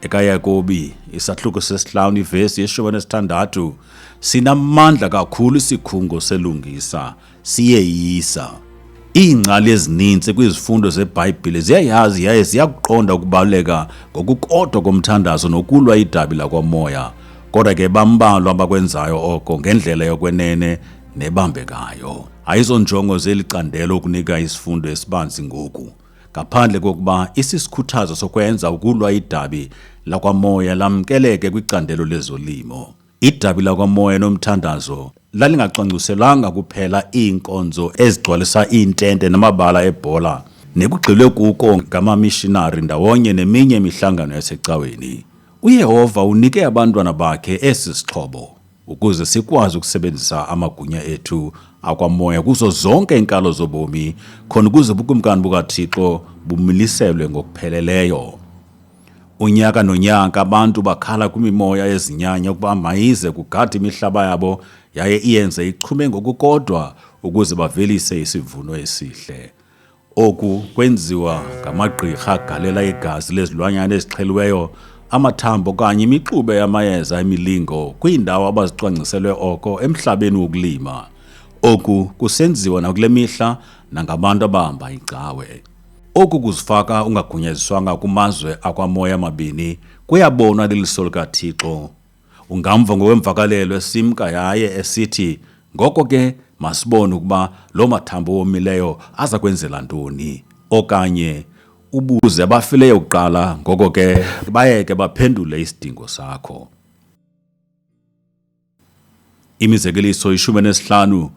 EkaYakobi isahluko sesihlanu ivesi ye-16 sinamandla kakhulu isikhungo selungisa siyeyisa. Iingcali ezininzi kwizifundo zeBhayibhile ziyayazi yaye ziyakuqonda ukubaluleka ngokukodwa komthandazo nokulwa idabi lakwamoya, kodwa ke bambalwa abakwenzayo oko ngendlela yokwenene nebambekayo. Ayizonjongo zeli candelo ukunika isifundo esibanzi ngoku, ngaphandle kokuba isisikhuthazo sokwenza ukulwa idabi lakwamoya lamkeleke kwicandelo lezolimo. Idabi lakwamoya nomthandazo lalingacwangciselwanga kuphela iinkonzo ezigcwalisa iintente namabala ebhola nekugxilwe kuko ngamamishinari ndawonye neminye imihlangano yasecaweni. UYehova unike abantwana bakhe esi sixhobo ukuze sikwazi ukusebenzisa amagunya ethu akwamoya kuzo zonke iinkalo zobomi khona ukuze ubukumkani bukaThixo bumiliselwe ngokupheleleyo. Unyaka nonyaka abantu bakhala kwimimoya yezinyanya ukuba mayize kugada imihlaba yabo yaye iyenze ichume ngokukodwa ukuze bavelise isivuno esihle. Oku kwenziwa ngamagqirha agalela igazi lezilwanyana ezixheliweyo, amathambo kanye imixube yamayeza emilingo kwiindawo abazicwangciselwe oko emhlabeni wokulima. Oku kusenziwa nakule mihla nangabantu abahamba icawe. Oku kuzifaka ungagunyaziswanga kumazwe akwamoya amabini kuyabonwa liliso likaThixo. Ungamva ngokwemvakalelo esimka yaye esithi, ngoko ke masibone ukuba lo mathambo womileyo aza kwenzela ntoni. Okanye ubuze abafileyo kuqala, ngoko ke bayeke baphendule isidingo sakho. Imizekeliso 15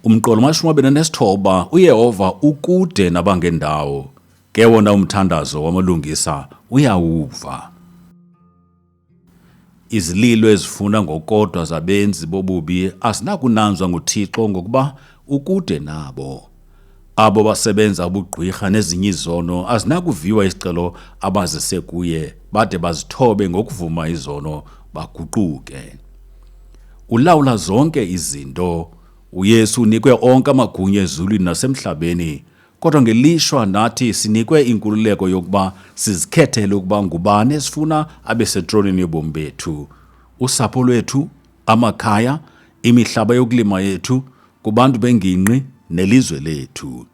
umqolo 29 uYehova ukude nabangendawo, ke wona umthandazo wamalungisa uyawuva. Izililo ezifuna ngokodwa zabenzi bobubi azinakunanzwa nguThixo ngokuba ukude nabo. Abo basebenza ubugqwirha nezinye izono azinakuviwa isicelo abazise kuye bade bazithobe ngokuvuma izono baguquke. Ulawula zonke izinto. UYesu unikwe onke amagunya ezulwini nasemhlabeni, kodwa ngelishwa nathi sinikwe inkululeko yokuba sizikhethele ukuba ngubani esifuna abe setronini yobomi bethu, usapho lwethu, amakhaya, imihlaba yokulima yethu, kubantu bengingqi nelizwe lethu.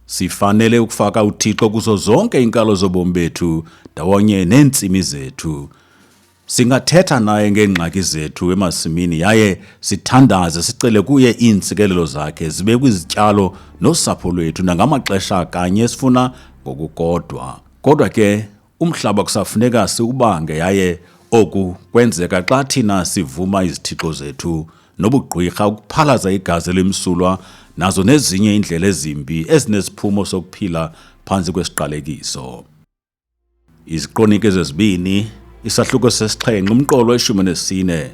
Sifanele ukufaka uThixo kuzo zonke iinkalo zobomi bethu ndawonye neentsimi zethu. Singathetha naye ngeengxaki zethu emasimini yaye sithandaze sicele kuye iintsikelelo zakhe zibe kwizityalo nosapho lwethu nangamaxesha kanye sifuna ngokukodwa. Kodwa ke umhlaba kusafuneka siubange yaye oku kwenzeka xa thina sivuma izithixo zethu nobugqwirha ukuphalaza igazi elimsulwa nazo nezinye iindlela ezimbi ezinesiphumo sokuphila phantsi kwesiqalekiso. Iziqonike ezibini isahluko sesixhenxe umqolo 14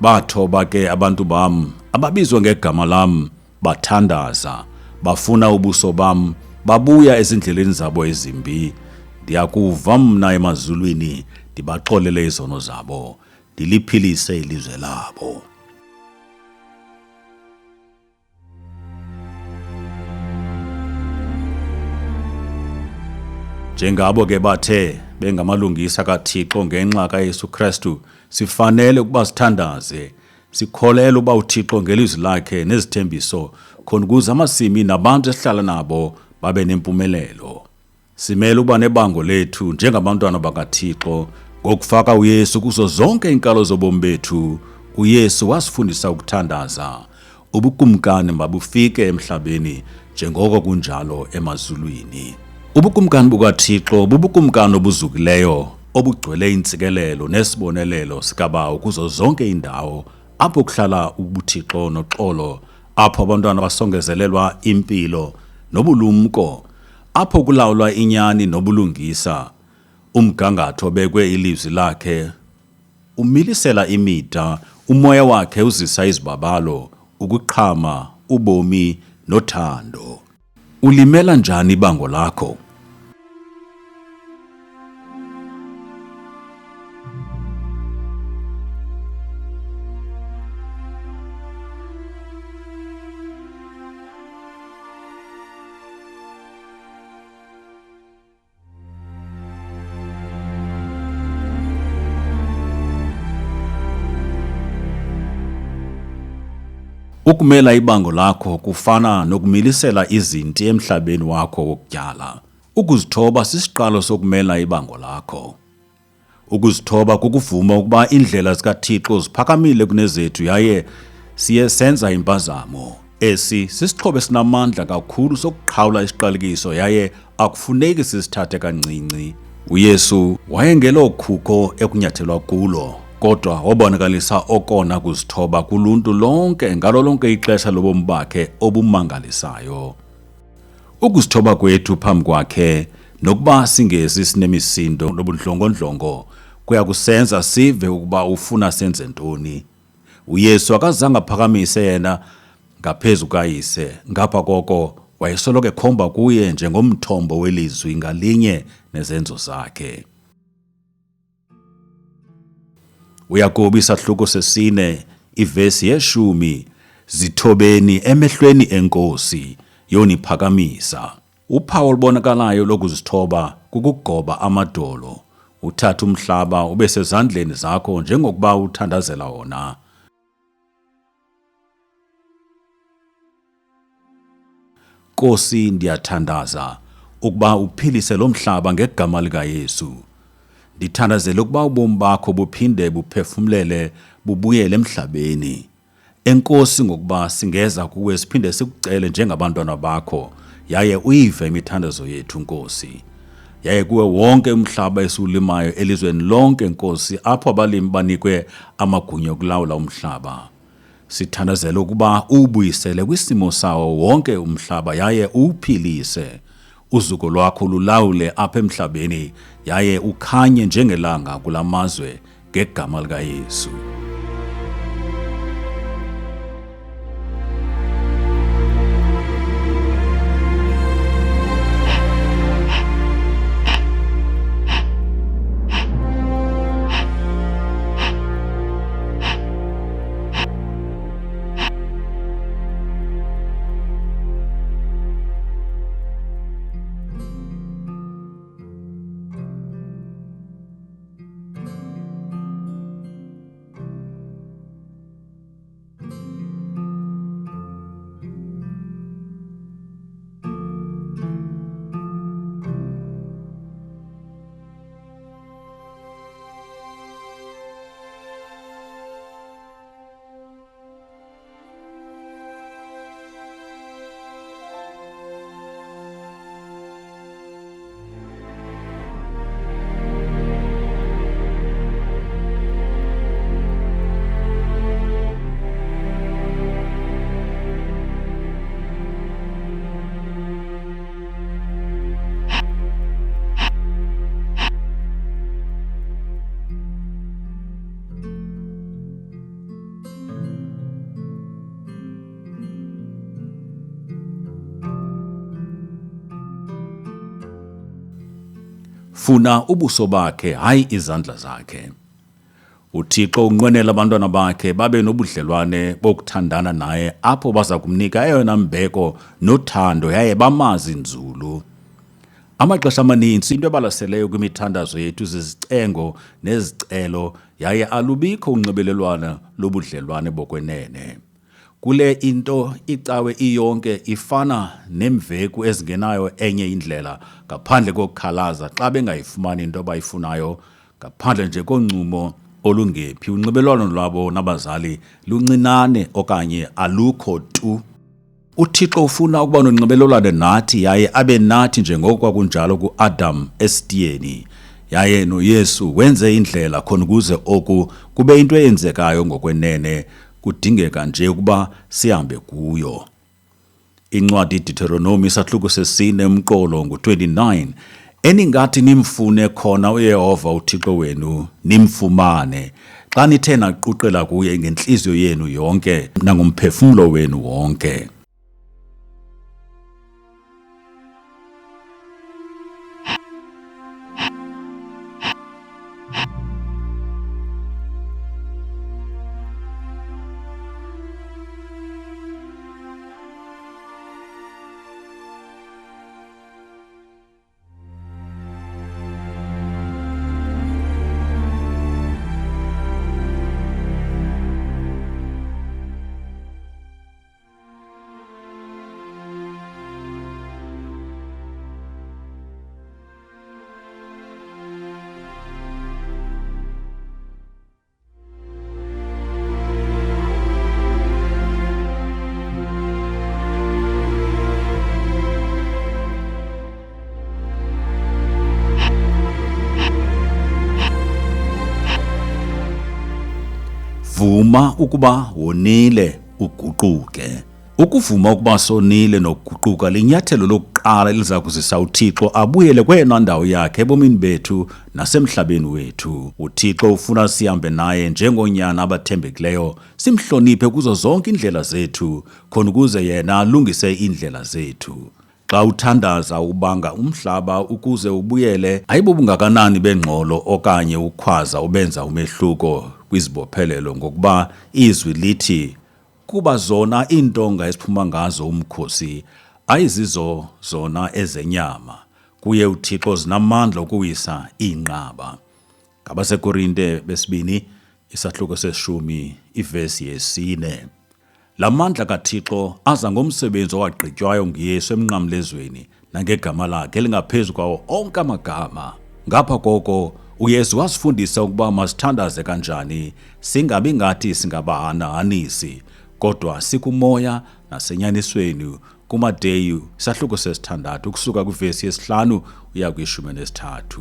bathoba ke abantu bam ababizwa ngegama lam bathandaza, bafuna ubuso bam, babuya ezindleleni zabo ezimbi. Ndiyakuva mna emazulwini ndibaxolele izono zabo, ndiliphilise ilizwe labo. Njengabo ke bathe bengamalungisa kaThixo ngenxa kaYesu Kristu, sifanele ukuba sithandaze, sikholele uba uThixo ngelizwi lakhe nezithembiso khona ukuze amasimi nabantu esihlala nabo babe nempumelelo. Simele uba nebango lethu njengabantwana bakaThixo ngokufaka uYesu kuzo zonke iinkalo zobomi bethu. UYesu wasifundisa ukuthandaza, ubukumkani mabufike emhlabeni njengoko kunjalo emazulwini. Ubukumkani bukaThixo bubukumkani obuzukileyo obugcwele intsikelelo nesibonelelo sikaBawo kuzo zonke iindawo apho kuhlala ubuThixo noxolo, apho abantwana basongezelelwa impilo nobulumko, apho kulawulwa inyani nobulungisa. Umgangatho obekwe ilizwi lakhe umilisela imida, umoya wakhe uzisa izibabalo, ukuqhama, ubomi nothando. Ulimela njani ibango lakho? Ukumela ibango lakho kufana nokumilisela izinti emhlabeni wakho wokutyala. Ukuzithoba sisiqalo sokumela ibango lakho. Ukuzithoba kukuvuma ukuba indlela zikaThixo ziphakamile kunezethu yaye siye senza impazamo. Esi sisixhobo esinamandla kakhulu sokuqhawula isiqalekiso yaye akufuneki sisithathe kancinci. UYesu wayengelokhuko ekunyathelwa kulo, kodwa wabonakalisa okona kuzithoba kuluntu lonke ngalo lonke ixesha lobomi bakhe obumangalisayo. Ukuzithoba kwethu phambi kwakhe, nokuba singezi sinemisindo nobudlongodlongo, kuya kusenza sive ukuba ufuna senze ntoni. UYesu akazange aphakamise yena ngaphezu kayise, ngapha koko wayesoloko ekhomba kuye njengomthombo welizwi ngalinye nezenzo zakhe. uYakobi isahluko 4 ivesi 10, zithobeni emehlweni enkosi yoniphakamisa. Uphawu olubonakalayo lokuzithoba kukugoba amadolo, uthatha umhlaba ube sezandleni zakho njengokuba uthandazela wona. Nkosi, ndiyathandaza ukuba uphilise lo mhlaba ngegama likaYesu. Ndithandazela ukuba ubomi bakho buphinde buphefumlele bubuyele emhlabeni. Enkosi, ngokuba singeza kuwe siphinde sikucele njengabantwana bakho, yaye uyive imithandazo yethu Nkosi. Yaye kuwe wonke umhlaba esiwulimayo elizweni lonke Nkosi, apho abalimi banikwe amagunya okulawula umhlaba. Sithandazela ukuba ubuyisele kwisimo sawo wonke umhlaba yaye uwuphilise. Uzuko lwakho lulawule apha emhlabeni yaye ukhanye njengelanga kulamazwe ngegama likaYesu. Funa ubuso bakhe, hayi izandla zakhe. uThixo unqwenela abantwana bakhe babe nobudlelwane bokuthandana naye, apho baza kumnika eyona mbeko nothando yaye bamazi nzulu. Amaxesha amaninzi into ebalaseleyo kwimithandazo yethu zizicengo nezicelo, yaye alubikho unxibelelwano lobudlelwane bokwenene. Kule into icawe iyonke ifana nemveku ezingenayo enye indlela ngaphandle kokukhalaza xa bengayifumani into abayifunayo, ngaphandle nje koncumo olungephi. Unxibelelwano lwabo nabazali luncinane okanye alukho tu. uThixo ufuna ukuba nonxibelelwano nathi yaye abe nathi njengoko kwakunjalo kuAdam esitiyeni, yaye noYesu wenze indlela khona ukuze oku kube into eyenzekayo ngokwenene. Kudingeka nje ukuba sihambe kuyo. Incwadi Deuteronomy isahluko 4 umqolo ngu-29, eningathi nimfune khona uYehova uThixo wenu nimfumane xa nithe naquqela kuye ngenhliziyo yenu yonke nangomphefumlo wenu wonke. vuma ukuba wonile uguquke. Ukuvuma ukuba sonile nokuguquka linyathelo lokuqala eliza kuzisa uThixo abuyele kweyona ndawo yakhe ebomini bethu nasemhlabeni wethu. UThixo ufuna sihambe naye njengonyana abathembekileyo, simhloniphe kuzo zonke indlela zethu, khona ukuze yena alungise indlela zethu. Xa uthandaza ubanga umhlaba ukuze ubuyele, ayibobungakanani bengxolo okanye ukhwaza ubenza umehluko kwizibophelelo, ngokuba izwi lithi, kuba zona iintonga eziphuma ngazo umkhosi ayizizo zona ezenyama, kuye uThixo zinamandla ukuwisa iinqaba. ngabasekorinte besibini isahluko seshumi ivesi yesi-4. La mandla kaThixo aza ngomsebenzi owagqitywayo nguYesu emnqamlezweni nangegama lakhe elingaphezu kwawo onke amagama. Ngapha koko uYesu wasifundisa ukuba masithandaze kanjani, singabi ngathi singabahanahanisi, kodwa sikumoya nasenyanisweni. kuMateyu isahluko sesi-6 ukusuka kwivesi yesi-5 uya kwi-13.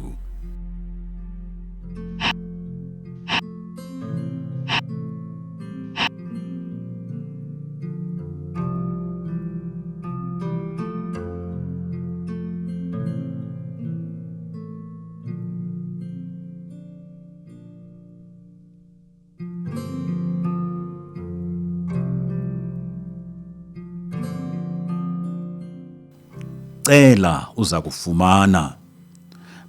Cela uza kufumana.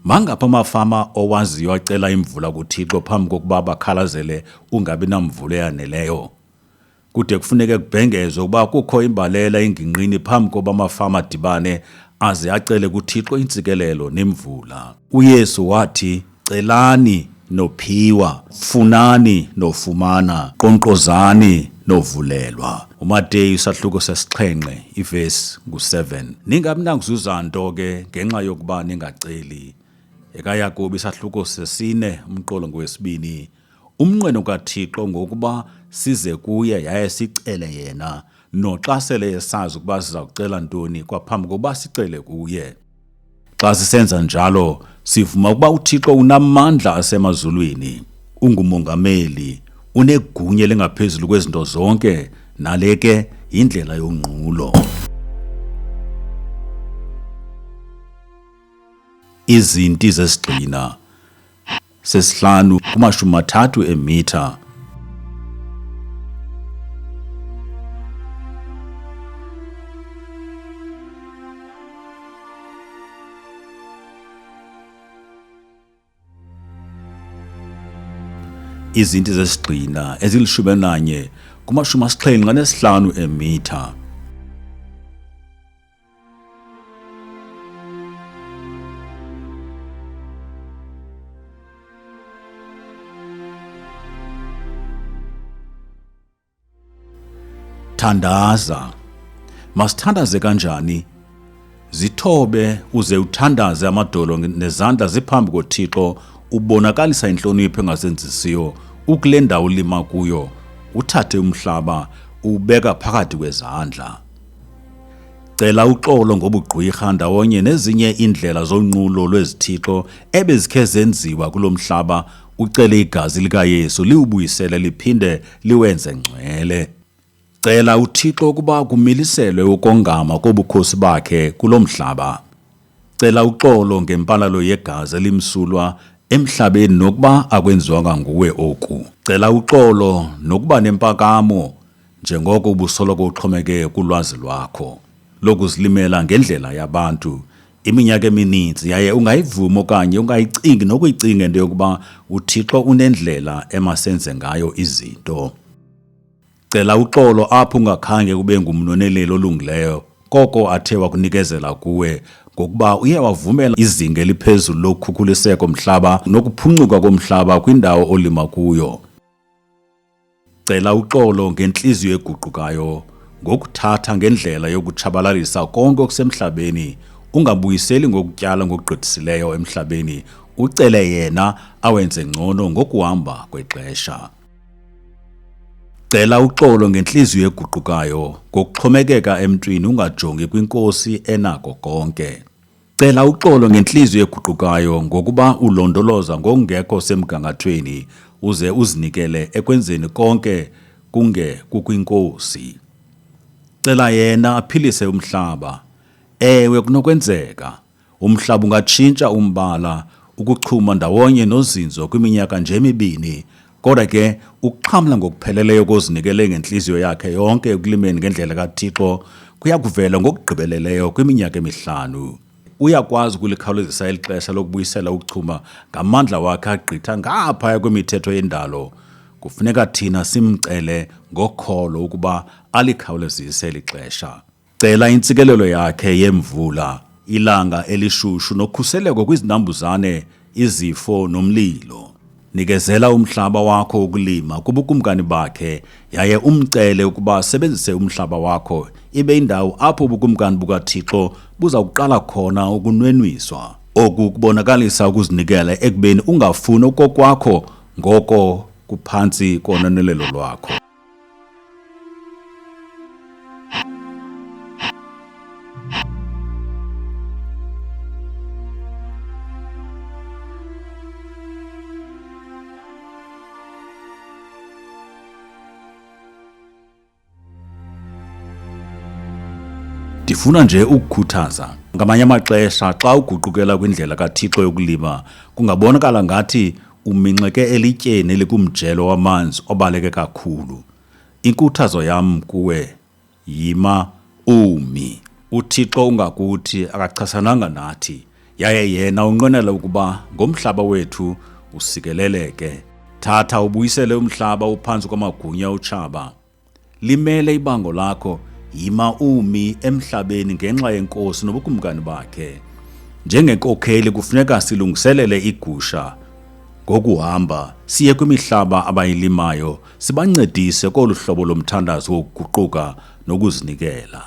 Mangaphi amafama owaziyo acela imvula kuThixo phambi kokuba bakhalazele ungabi namvula eyaneleyo? Kude kufuneke kubhengezwe ukuba kukho imbalela engingqini phambi kokuba amafama adibane aze acele kuThixo intsikelelo nemvula. UYesu wathi, celani nophiwa, funani nofumana, qonkqozani novulelwa. uMateyu isahluko sesi-7 ivesi ngu-7. Ningabi nakuzuza nto ke ngenxa yokuba ningaceli. EkaYakobi isahluko sesi-4 umqolo ngowesi-2. Umnqweno kaThixo ngokuba size kuye yaye sicele yena, noxa sele esazi ukuba siza kucela ntoni kwaphambi kokuba sicele kuye. Xa sisenza njalo, sivuma ukuba uThixo unamandla asemazulwini, ungumongameli, unegunya elingaphezulu kwezinto zonke, nale ke yindlela yonqulo. Izinti zesigxina sesi-5 ku-30 emitha. Izinti zesigxina ezili-11 ku-75 emitha. Thandaza. Masithandaze kanjani? Zithobe uze uthandaze amadolo nezandla ziphambi koThixo, ubonakalisa inhlonipho engasenzisiyo ukule ndawo ulima kuyo. Uthathe umhlaba ubeka phakathi kwezandla. Cela uxolo ngobugqwirha ndawonye nezinye indlela zonqulo lwezithixo ebezikhe zenziwa kulo mhlaba. Ucele igazi likaYesu liwubuyisele liphinde liwenze ngcwele. Cela uThixo ukuba kumiliselwe ukongama kobukhosi bakhe kulo mhlaba. Cela uxolo ngempalalo yegazi elimsulwa emhlabeni nokuba akwenziwanga nguwe oku. Cela uxolo nokuba nempakamo njengoko ubusoloko uxhomeke kulwazi lwakho lokuzilimela ngendlela yabantu iminyaka emininzi, yaye ungayivuma okanye ungayicingi nokuyicinga into yokuba uThixo unendlela emasenze ngayo izinto. Cela uxolo apho ungakhange ube ngumnoneleli olungileyo koko athe wakunikezela kuwe, ngokuba uye wavumela izinga eliphezulu lokukhukhuliseko mhlaba nokuphuncuka komhlaba kwindawo olima kuyo. Cela uxolo ngentliziyo eguqukayo ngokuthatha ngendlela yokutshabalalisa konke okusemhlabeni, ungabuyiseli ngokutyala ngokugqithisileyo emhlabeni, ucele yena awenze ngcono ngokuhamba kwexesha. Cela uxolo ngentliziyo eguqukayo ngokuxhomekeka emntwini, ungajongi kwinkosi enako konke. Cela uxolo ngentliziyo eguqukayo ngokuba ulondoloza ngokungekho semgangathweni, uze uzinikele ekwenzeni konke kunge kukwinkosi. Cela yena aphilise umhlaba. Ewe kunokwenzeka, umhlaba ungatshintsha umbala ukuchuma ndawonye nozinzo kwiminyaka nje emibini, kodwa ke ukuxhamla ngokupheleleyo kozinikele ngenhliziyo yakhe yonke ekulimeni ngendlela kaThixo kuya kuvela ngokugqibeleleyo kwiminyaka emihlanu. Uyakwazi ukulikhawulezisa eli xesha lokubuyisela ukuchuma ngamandla wakhe agqitha ngaphaya kwemithetho yendalo. Kufuneka thina simcele ngokholo ukuba alikhawulezise eli xesha. Cela intsikelelo yakhe yemvula, ilanga elishushu nokhuseleko kwizinambuzane, izifo nomlilo. Nikezela umhlaba wakho ukulima kubukumkani bakhe, yaye umcele ukuba asebenzise umhlaba wakho ibe indawo apho ubukumkani bukaThixo buza kuqala khona ukunwenwiswa. Oku kubonakalisa ukuzinikela ekubeni ungafuni okokwakho ngoko kuphantsi konanelelo lwakho. Ndifuna nje ukukhuthaza. Ngamanye amaxesha xa uguqukela kwindlela kaThixo yokulima, kungabonakala ngathi uminxeke elityeni elikumjelo wamanzi obaleke kakhulu. Inkuthazo yam kuwe, yima umi. UThixo ungakuthi akachasananga nathi, yaye yena unqwenela ukuba ngomhlaba wethu usikeleleke. Thatha ubuyisele umhlaba uphantsi kwamagunya utshaba. Limele ibango lakho, yima umi emhlabeni ngenxa yenkosi nobukumkani bakhe. Njengenkokheli kufuneka silungiselele igusha ngokuhamba siye kwimihlaba abayilimayo, sibancedise kolu hlobo lomthandazo wokuguquka nokuzinikela.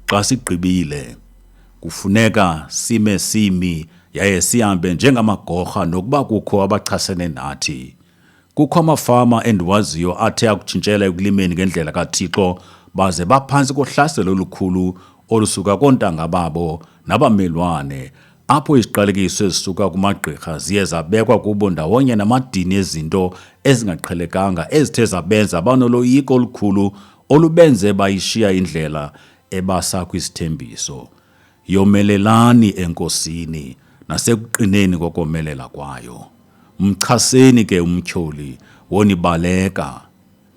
Xa sigqibile, kufuneka simi yaye sihambe njengamagorha nokuba kukho abachasene nathi. Kukho amafama endiwaziyo athe akutshintshela ekulimeni ngendlela kaThixo baze baphantsi kohlaselo olukhulu olusuka koontanga babo nabamelwane, apho iziqalekiso ezisuka kumagqirha ziye zabekwa kubo ndawonye namadini ezinto ezingaqhelekanga ezithe zabenza banoloyiko olukhulu olubenze bayishiya indlela ebasa kwisithembiso. Yomelelani enkosini nasekuqineni kokomelela kwayo. Mchaseni ke umtyholi wonibaleka.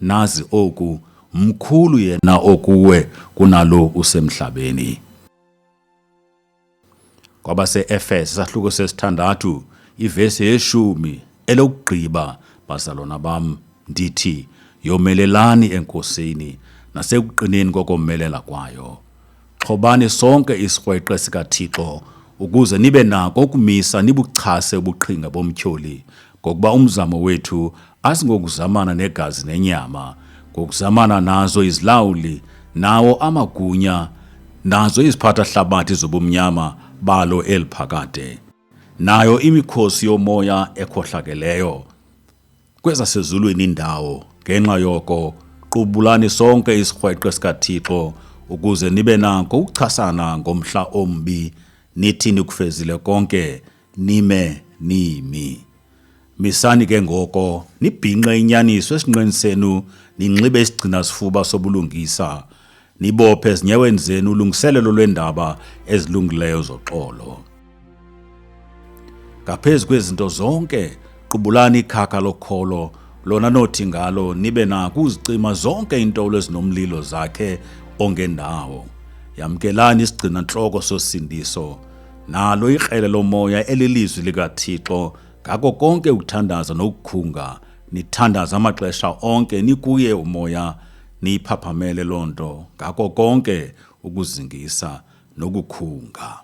Nazi oku, mkhulu yena okuwe kunalo usemhlabeni. Kwabase-Efeso isahluko sesi-6 ivesi ye-10 elokugqiba, bazalwana bam, ndithi yomelelani enkosini nasekuqineni kokomelela kwayo. Xhobani sonke isikrweqe sikaThixo ukuze nibe nako ukumisa nibuchase ubuqhinga bomtyholi, ngokuba umzamo wethu asingokuzamana negazi nenyama, ngokuzamana nazo izilawuli, nawo amagunya, nazo iziphathahlabathi zobumnyama balo eliphakade, nayo imikhosi yomoya ekhohlakeleyo kwezasezulwini indawo. Ngenxa yoko qubulani sonke isikrweqe sikaThixo ukuze nibe nako ukuchasana ngomhla ombi, nithi nikufezile konke nime nimi. Misani ke ngoko nibhinqe inyaniso esinqeni senu, ninxibe isigcina sifuba sobulungisa, nibophe ezinyaweni zenu ulungiselelo lweendaba ezilungileyo zoxolo. Ngaphezu kwezinto zonke, qubulani ikhaka lokholo, lona nothi ngalo nibe nako uzicima zonke iintolo ezinomlilo zakhe ongendawo. Yamkelani isigcina-ntloko sosindiso, nalo ikrele lomoya elilizwi likaThixo, ngako konke ukuthandaza nokukhunga, nithandaza amaxesha onke nikuye umoya, niyiphaphamele loo nto ngako konke ukuzingisa nokukhunga.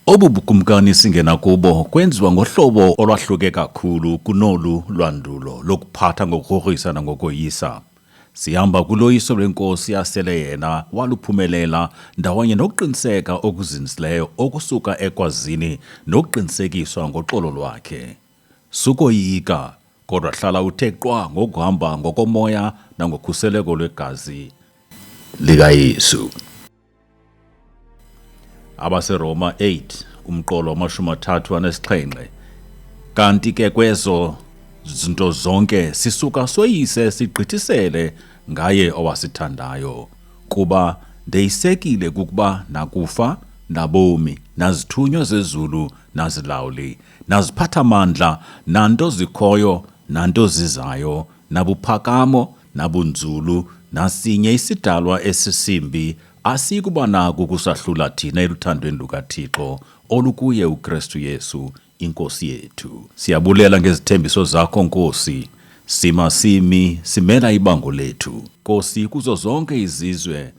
Obu bukumkani singena kubo kwenziwa ngohlobo olwahluke kakhulu kunolu lwandulo lokuphatha ngokurhokrisa nangokoyisa. Sihamba kuloyiso lwenkosi yasele yena waluphumelela ndawonye nokuqiniseka okuzinzileyo okusuka ekwazini nokuqinisekiswa ngoxolo lwakhe. Sukoyika, kodwa hlala uthe qwa ngokuhamba ngokomoya nangokhuseleko lwegazi likaYesu. AbaseRoma 8 umqolo 37. Kanti ke kwezo zinto zonke sisuka soyise sigqithisele ngaye owasithandayo, kuba ndeyisekile kukuba nakufa nabomi nazithunywa zezulu nazilawuli naziphathamandla nanto zikhoyo nanto zizayo nabuphakamo nabunzulu nasinye isidalwa esisimbi asikuba nako ukusahlula thina eluthandweni lukaThixo olukuye uKristu Yesu inkosi yethu. Siyabulela ngezithembiso zakho Nkosi, sima simi simela ibango lethu. Nkosi, kuzo zonke izizwe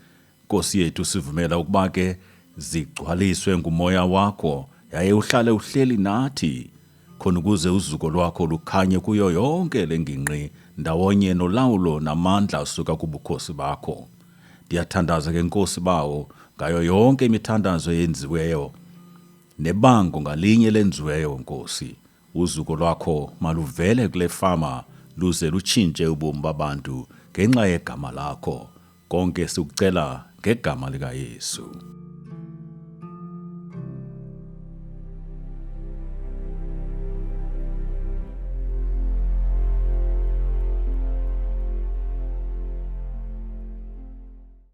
Nkosi yethu sivumela ukuba ke zigcwaliswe ngumoya wakho, yaye uhlale uhleli nathi khona ukuze uzuko lwakho lukhanye kuyo yonke lengingqi ndawonye nolawulo namandla asuka kubukhosi bakho. Ndiyathandaza ke Nkosi bawo ngayo yonke imithandazo eyenziweyo nebango ngalinye lenziweyo Nkosi. Uzuko lwakho maluvele kule fama luze lutshintshe ubomi babantu ngenxa yegama lakho. Konke sikucela ngegama likaYesu.